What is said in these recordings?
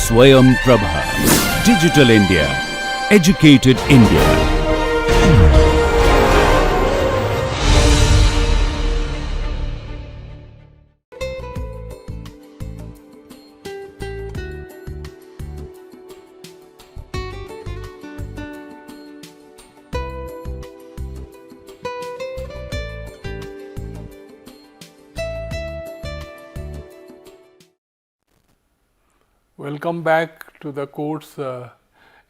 Swayam Prabha. Digital India. Educated India. Welcome back to the course.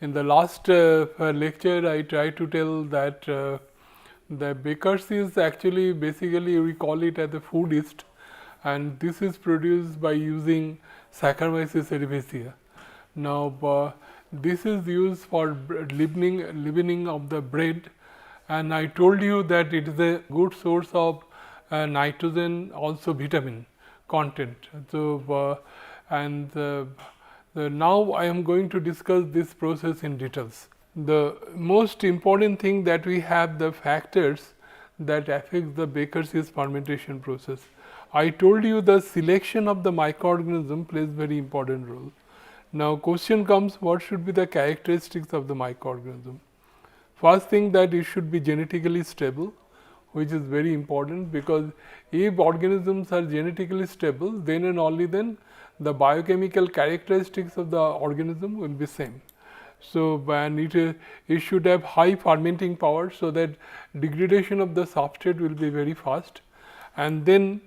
In the last lecture, I tried to tell that the baker's yeast actually basically we call it as a food yeast, and this is produced by using Saccharomyces cerevisiae. Now, this is used for leavening of the bread, and I told you that it is a good source of nitrogen, also vitamin content. So, now I am going to discuss this process in details. The most important thing that we have the factors that affect the baker's yeast fermentation process. I told you the selection of the microorganism plays very important role. Now question comes, what should be the characteristics of the microorganism? First thing, that it should be genetically stable, which is very important, because if organisms are genetically stable, then and only then the biochemical characteristics of the organism will be same. So, and it should have high fermenting power, so that degradation of the substrate will be very fast, and then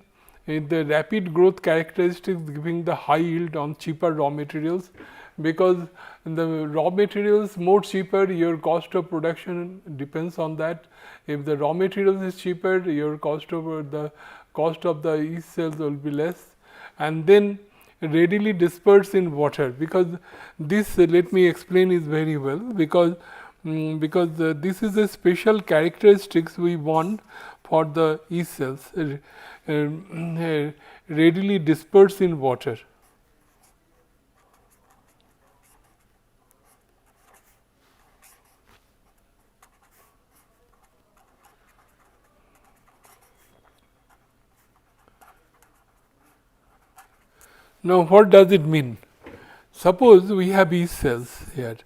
the rapid growth characteristics giving the high yield on cheaper raw materials, because the raw materials more cheaper, your cost of production depends on that. If the raw materials is cheaper, your cost of the yeast cells will be less, and then readily disperse in water, because this let me explain is very well, because this is a special characteristics we want for the yeast cells, readily disperse in water. Now, what does it mean? Suppose we have yeast cells here,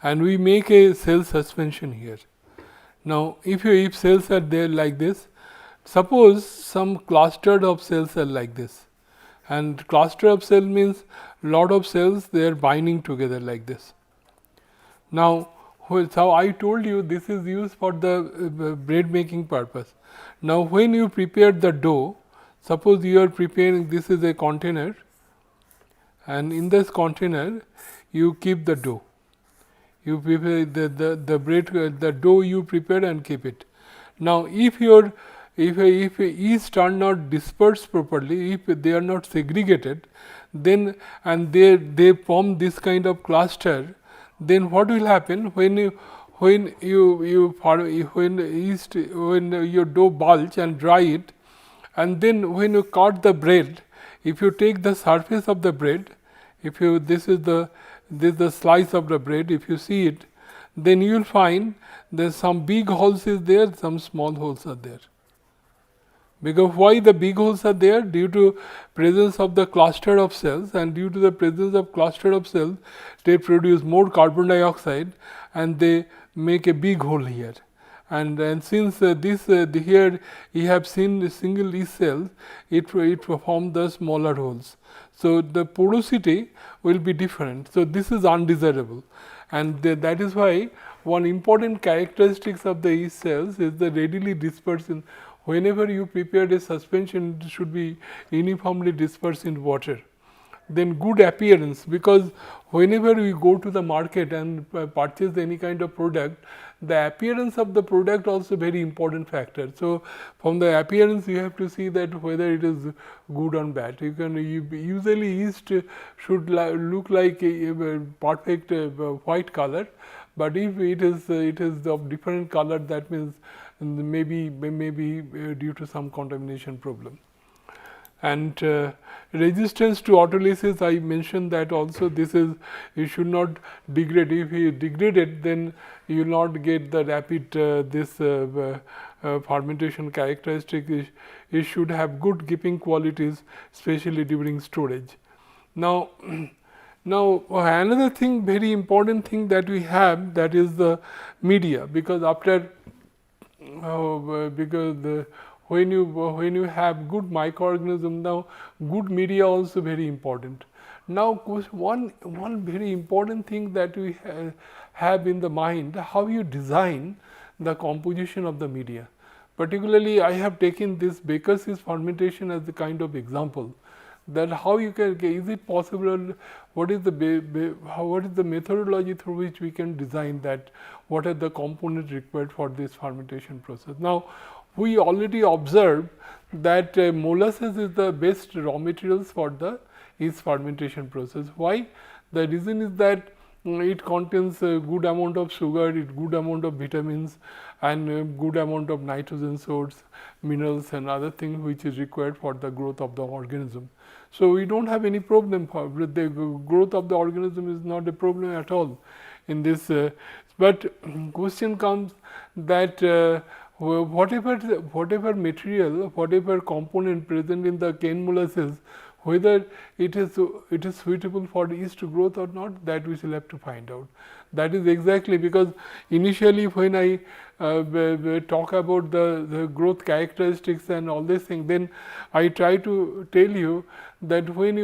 and we make a cell suspension here. Now, if cells are there like this, suppose some cluster of cells are like this, and cluster of cell means lot of cells, they are binding together like this. Now, so I told you this is used for the bread making purpose. Now, when you prepare the dough, suppose you are preparing, this is a container, and in this container you keep the dough. You prepare the bread, the dough you prepare and keep it. Now, if yeast are not dispersed properly, if they are not segregated, then and they form this kind of cluster, then what will happen when your dough bulge and dry it, and then when you cut the bread, if you take the surface of the bread, this is the slice of the bread, if you see it, then you will find there's some big holes is there, some small holes are there. Because why the big holes are there? Due to presence of the cluster of cells, and due to the presence of cluster of cells, they produce more carbon dioxide, and they make a big hole here. And since here you have seen single yeast cells, it forms the smaller holes. So, the porosity will be different. So, this is undesirable, and that is why one important characteristics of the yeast cells is the readily dispersion. Whenever you prepare a suspension, it should be uniformly dispersed in water. Then good appearance, because whenever we go to the market and purchase any kind of product, the appearance of the product also very important factor. So, from the appearance you have to see that whether it is good or bad. Usually yeast should look like a perfect white color, but if it is of different color, that means maybe due to some contamination problem. And resistance to autolysis, I mentioned that also, this is, you should not degrade. If you degrade it, then you will not get the rapid fermentation characteristic. It should have good keeping qualities, especially during storage. Now, Now, another thing, very important thing that we have, that is the media, because after when you have good microorganism, now good media also very important. Now, one very important thing that we have in the mind, how you design the composition of the media. Particularly, I have taken this Baker's yeast fermentation as the kind of example, that how you can, is it possible, what is the methodology through which we can design that, what are the components required for this fermentation process. Now, we already observed that molasses is the best raw materials for the yeast fermentation process. Why? The reason is that it contains a good amount of sugar, it good amount of vitamins, and a good amount of nitrogen source, minerals and other things which is required for the growth of the organism. So, we do not have any problem for the growth of the organism is not a problem at all in this, but question comes that whatever material, whatever component present in the cane molasses, whether it is suitable for the yeast growth or not, that we shall have to find out. That is exactly because initially when I talk about the growth characteristics and all these things, then I try to tell you that when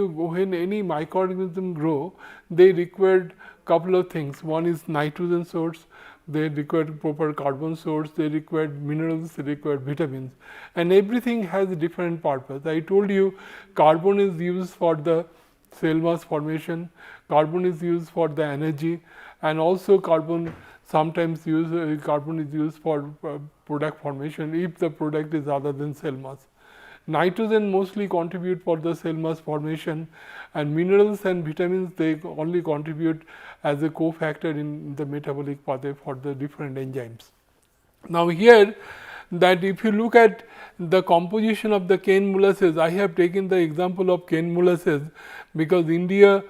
any microorganism grow, they require couple of things. One is nitrogen source, they require proper carbon source, they require minerals, they require vitamins, and everything has a different purpose. I told you carbon is used for the cell mass formation, carbon is used for the energy, and also carbon sometimes carbon is used for product formation if the product is other than cell mass. Nitrogen mostly contribute for the cell mass formation, and minerals and vitamins, they only contribute as a cofactor in the metabolic pathway for the different enzymes. Now, here that if you look at the composition of the cane molasses, I have taken the example of cane molasses because India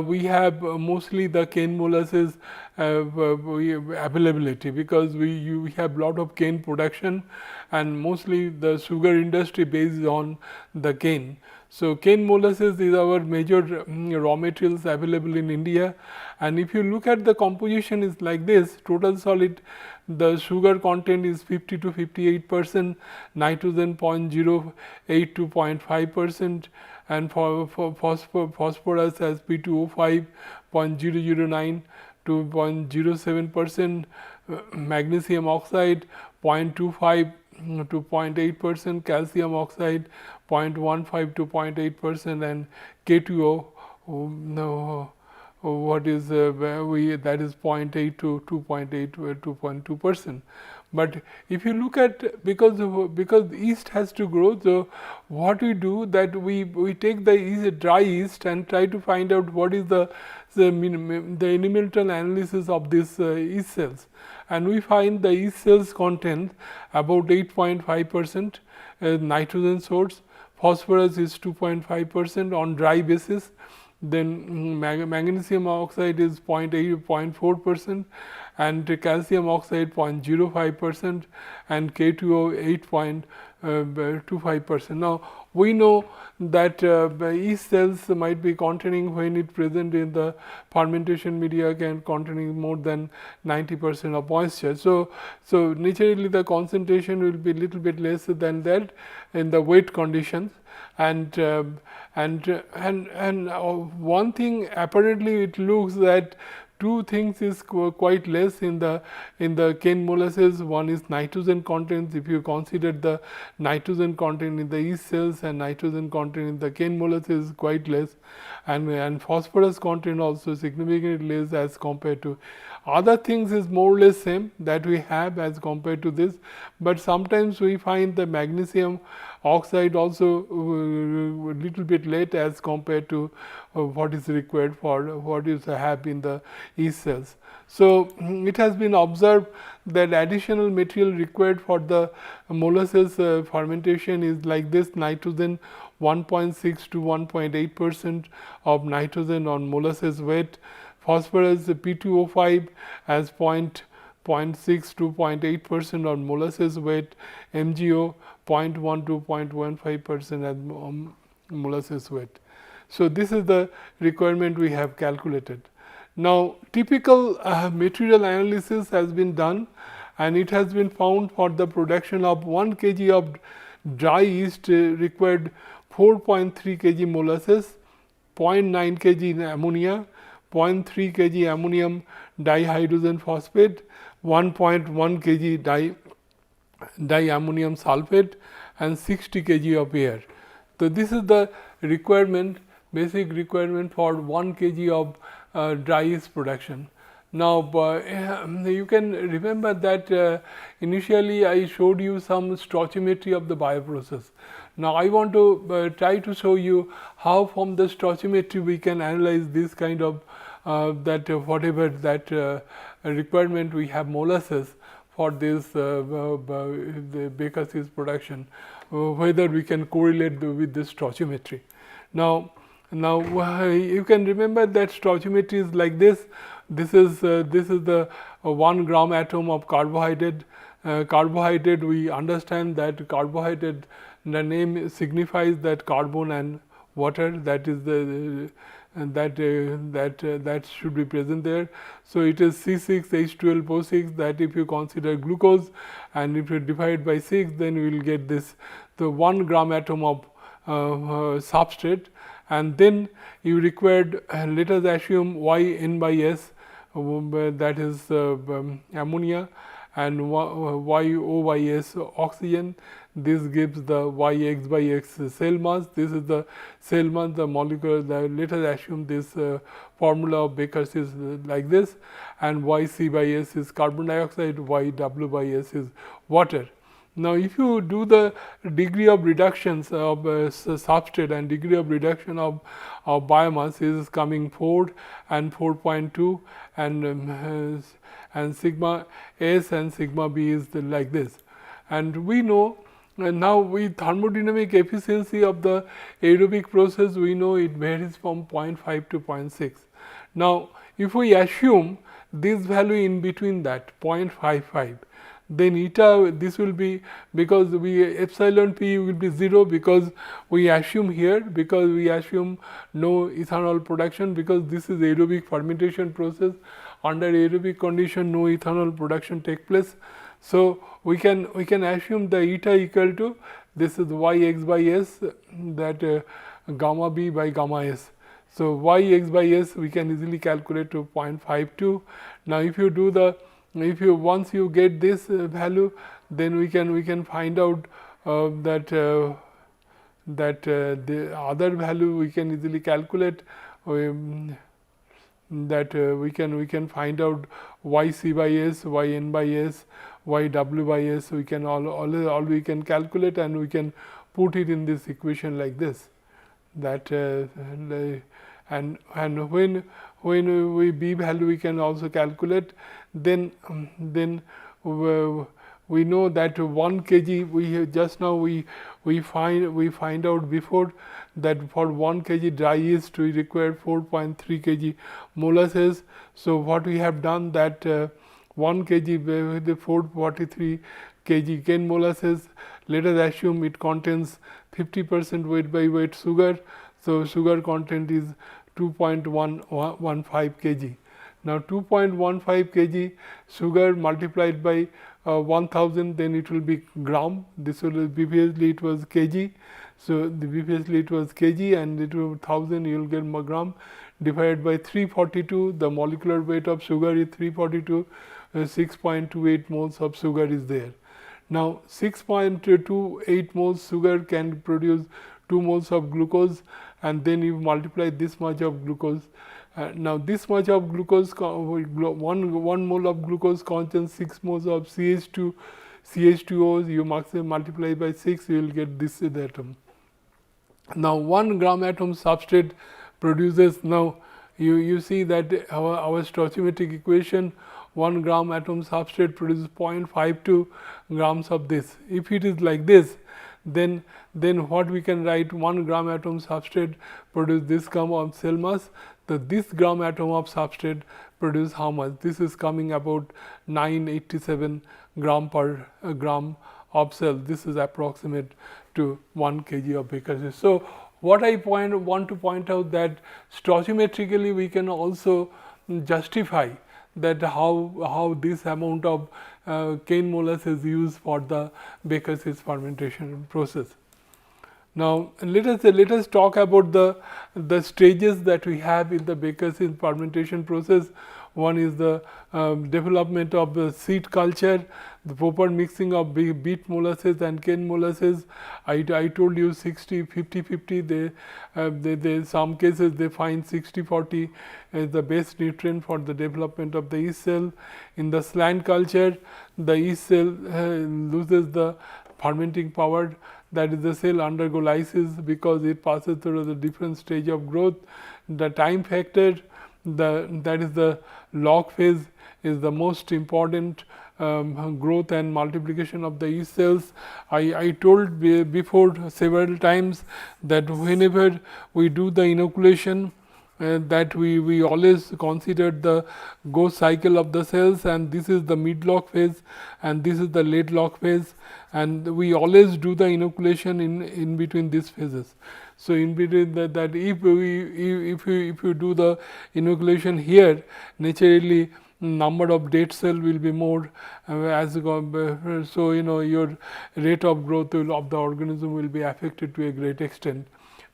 we have mostly the cane molasses availability, because we have lot of cane production and mostly the sugar industry based on the cane. So, cane molasses is our major raw materials available in India, and if you look at the composition is like this: total solid, the sugar content is 50 to 58%, nitrogen 0.08 to 0.5%, and for phosphorus as P2O5 0.009 to 0.07%, magnesium oxide 0.25 to 0.8%, calcium oxide 0.15 to 0.8%, and K2O what is that is 0.8 to 2.8 to 2.2%. But if you look at, because yeast has to grow, so what we do that we take the yeast, dry yeast, and try to find out what is the elemental analysis of this yeast cells, and we find the yeast cells content about 8.5% nitrogen source, phosphorus is 2.5% on dry basis, then magnesium oxide is 0.4%, and calcium oxide 0.05%, and K2O 8.25%. Now, we know that yeast cells might be containing, when it present in the fermentation media, can containing more than 90% of moisture. So naturally the concentration will be little bit less than that in the wet conditions, and one thing apparently it looks that two things is quite less in the cane molasses. One is nitrogen content. If you consider the nitrogen content in the yeast cells and nitrogen content in the cane molasses is quite less, and phosphorus content also significantly less as compared to other things, is more or less same that we have as compared to this, but sometimes we find the magnesium oxide also little bit late as compared to what is required for what is have in the yeast cells. So, it has been observed that additional material required for the molasses fermentation is like this: nitrogen 1.6 to 1.8% of nitrogen on molasses weight, phosphorus P2O5 as 0.6 to 0.8% on molasses weight, MgO 0.1 to 0.15% as molasses weight. So, this is the requirement we have calculated. Now, typical material analysis has been done, and it has been found for the production of 1 kg of dry yeast required 4.3 kg molasses, 0.9 kg ammonia, 0.3 kg ammonium dihydrogen phosphate, 1.1 kg diammonium sulfate, and 60 kg of air. So, this is the requirement, basic requirement for 1 kg of dry yeast production. Now, you can remember that initially I showed you some stoichiometry of the bioprocess. Now, I want to try to show you how from the stoichiometry we can analyze this kind of whatever that requirement we have molasses for this the Baker's yeast production, whether we can correlate with this stoichiometry. Now, you can remember that stoichiometry is like this. This is the 1 gram atom of carbohydrate. Carbohydrate, we understand that carbohydrate, the name signifies that carbon and water, that is the that should be present there. So, it is C6H12O6, that if you consider glucose, and if you divide by 6, then you will get this, the 1 gram atom of substrate, and then you required let us assume yn by S, that is ammonia, and yo by S oxygen. This gives the yx by x cell mass. This is the cell mass, the molecular. Let us assume this formula of Baker's is like this, and yc by S is carbon dioxide, yw by S is water. Now, if you do the degree of reductions of substrate and degree of reduction of biomass is coming 4 and 4.2, and sigma S and sigma B is like this. And we know now with thermodynamic efficiency of the aerobic process, we know it varies from 0.5 to 0.6. Now, if we assume this value in between that 0.55, then eta, this will be, because epsilon p will be 0, because we assume here, because we assume no ethanol production, because this is aerobic fermentation process. Under aerobic condition, no ethanol production take place. So, we can assume the eta equal to, this is yx by S, that gamma b by gamma S. So, yx by S we can easily calculate to 0.52. Now, if you do the, once you get this value, then we can find out that the other value we can easily calculate, that we can find out yc by S, yn by S, yw by S. We can all we can calculate, and we can put it in this equation like this. That and when we b value we can also calculate, then we know that 1 kg, we just now we find out before that for 1 kg dry yeast we require 4.3 kg molasses. So, what we have done that 1 kg with the 443 kg cane molasses, let us assume it contains 50% weight by weight sugar. So, sugar content is 2.115 kg. Now, 2.15 kg sugar multiplied by 1000, then it will be gram. This will be, previously it was kg. So, previously it was kg, and it will 1000, you will get gram, divided by 342. The molecular weight of sugar is 342, 6.28 moles of sugar is there. Now, 6.28 moles sugar can produce 2 moles of glucose, and then you multiply this much of glucose. Now, this much of glucose, 1 mole of glucose contains 6 moles of CH2O. You multiply by 6, you will get this atom. Now, 1 gram atom substrate produces, now you see that our stoichiometric equation, 1 gram atom substrate produces 0.52 grams of this. If it is like this, then what we can write, 1 gram atom substrate produce this gram of cell mass. So, this gram atom of substrate produce how much? This is coming about 987 gram per gram of cell. This is approximate to 1 kg of Baker's yeast. So, What I want to point out that stoichiometrically we can also justify that how this amount of cane molasses is used for the Baker's yeast fermentation process. Now let us talk about the stages that we have in the Baker's yeast fermentation process. One is the development of the seed culture, the proper mixing of beet molasses and cane molasses. I told you 60, 50, 50. They some cases they find 60, 40 is the best nutrient for the development of the yeast cell. In the slant culture, the yeast cell loses the fermenting power. That is, the cell undergo lysis because it passes through the different stage of growth. The time factor, that is the log phase, is the most important growth and multiplication of the yeast cells. I told before several times that whenever we do the inoculation, that we always consider the growth cycle of the cells, and this is the mid log phase and this is the late log phase, and we always do the inoculation in between these phases. So in between that if you do the inoculation here, naturally number of dead cell will be more, so your rate of growth of the organism will be affected to a great extent.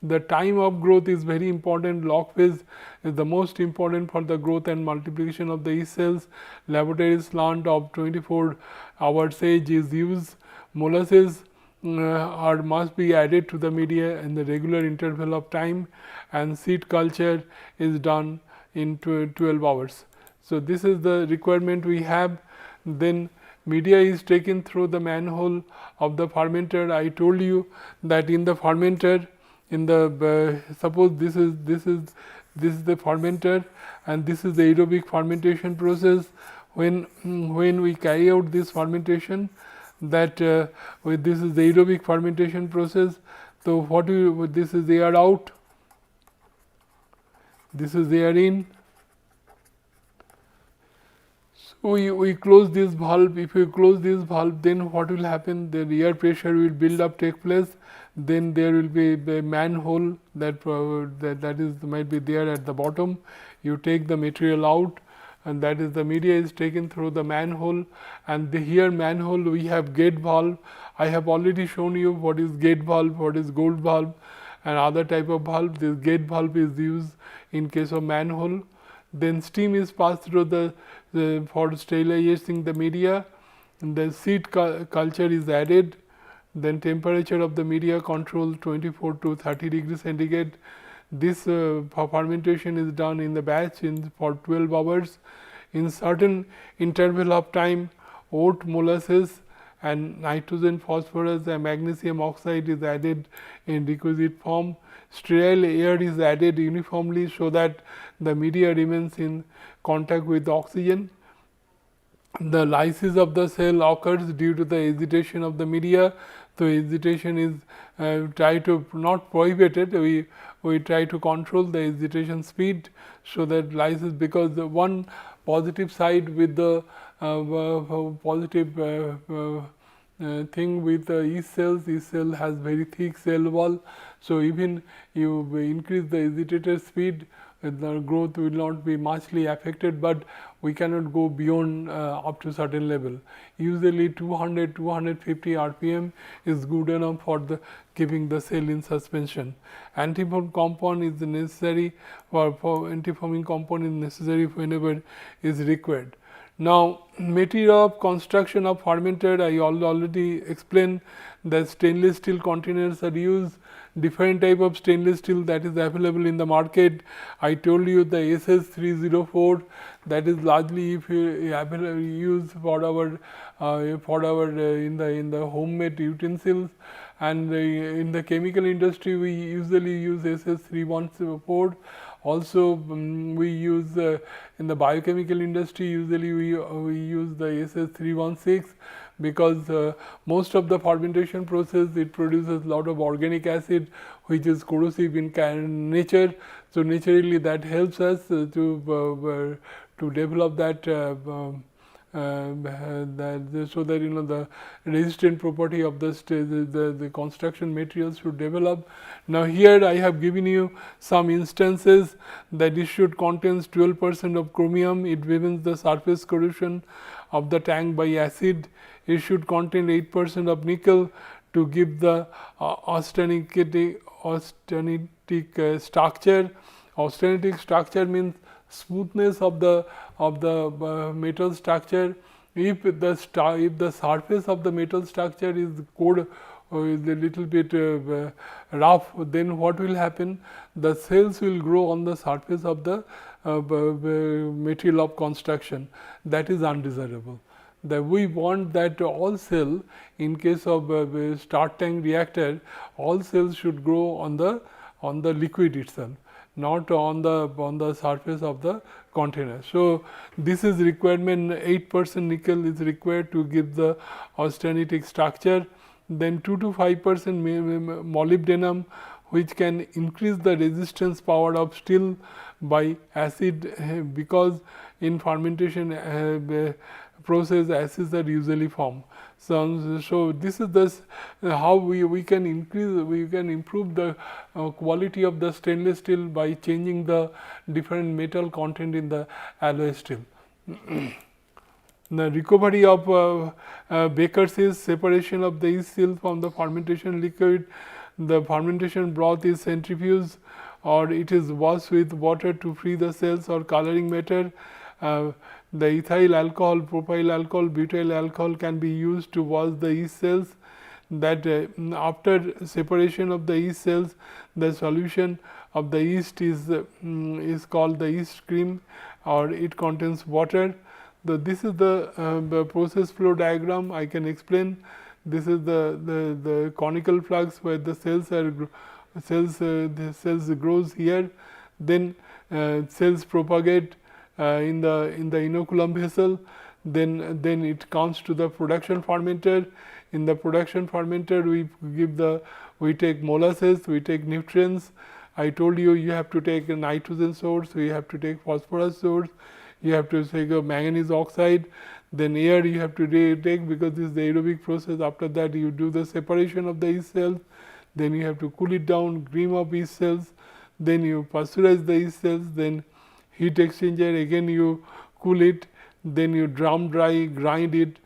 The time of growth is very important. Log phase is the most important for the growth and multiplication of the yeast cells. Laboratory slant of 24 hours age is used. Molasses must be added to the media in the regular interval of time, and seed culture is done in 12 hours. So this is the requirement we have. Then media is taken through the manhole of the fermenter. I told you that in the fermenter, in the suppose this is the fermenter and this is the aerobic fermentation process. When we carry out this fermentation, that this is the aerobic fermentation process. So this is air out, this is air in. So we close this valve. If you close this valve, then what will happen? The air pressure will build up, take place. Then there will be a manhole that might be there at the bottom. You take the material out, and that is the media is taken through the manhole. And here manhole we have gate valve. I have already shown you what is gate valve, what is gold valve, and other type of valve. This gate valve is used in case of manhole. Then steam is passed through for sterilizing the media. And the seed culture is added. Then temperature of the media control 24 to 30 degrees centigrade. This fermentation is done in the batch for 12 hours. In certain interval of time, oat molasses and nitrogen, phosphorus and magnesium oxide is added in requisite form. Sterile air is added uniformly so that the media remains in contact with oxygen. The lysis of the cell occurs due to the agitation of the media. So agitation is try to not prohibited. We try to control the agitation speed so that lysis, because the one positive side with the positive thing with the yeast cell has very thick cell wall. So even you increase the agitator speed, the growth will not be muchly affected, but we cannot go beyond up to certain level. Usually 200-250 RPM is good enough for keeping the cell in suspension. Antifoam compound is necessary for antifoaming compound is necessary whenever is required. Now, material of construction of fermenter, I already explained that stainless steel containers are used. Different type of stainless steel that is available in the market. I told you the SS304, that is largely if you use for our in the homemade utensils, and in the chemical industry we usually use SS314. Also we use in the biochemical industry usually we use the SS316, because most of the fermentation process it produces lot of organic acid which is corrosive in nature. So naturally that helps us to develop that so that the resistant property of the construction materials should develop. Now here I have given you some instances that it should contains 12% of chromium, it prevents the surface corrosion of the tank by acid, it should contain 8% of nickel to give the austenitic structure. Austenitic structure means smoothness of the metal structure. If the surface of the metal structure is is a little bit rough, then what will happen? The cells will grow on the surface of the material of construction. That is undesirable. We want that all cell, in case of start tank reactor, all cells should grow on the liquid itself, not on the surface of the container. So this is requirement. 8% nickel is required to give the austenitic structure. Then 2 to 5% molybdenum, which can increase the resistance power of steel by acid, because in fermentation process acids are usually formed. So this is how we can improve the quality of the stainless steel by changing the different metal content in the alloy steel. The recovery of Baker's yeast, separation of the yeast cell from the fermentation liquid. The fermentation broth is centrifuged or it is washed with water to free the cells or coloring matter. The ethyl alcohol, propyl alcohol, butyl alcohol can be used to wash the yeast cells. That after separation of the yeast cells, the solution of the yeast is called the yeast cream, or it contains water. This is the process flow diagram. I can explain. This is the conical flux where the cells grows here. Then cells propagate in the inoculum vessel. Then it comes to the production fermenter. In the production fermenter, we take molasses, we take nutrients. I told you have to take a nitrogen source, we have to take phosphorus source, you have to take a manganese oxide, then air you have to take, because this is the aerobic process. After that you do the separation of the yeast cells, then you have to cool it down, cream of yeast cells, then you pasteurize the yeast cells, then heat exchanger, again you cool it, then you drum dry, grind it,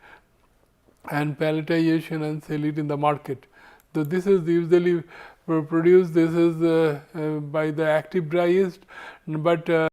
and palletization and sell it in the market. So this is usually produced, this is by the active dry yeast, but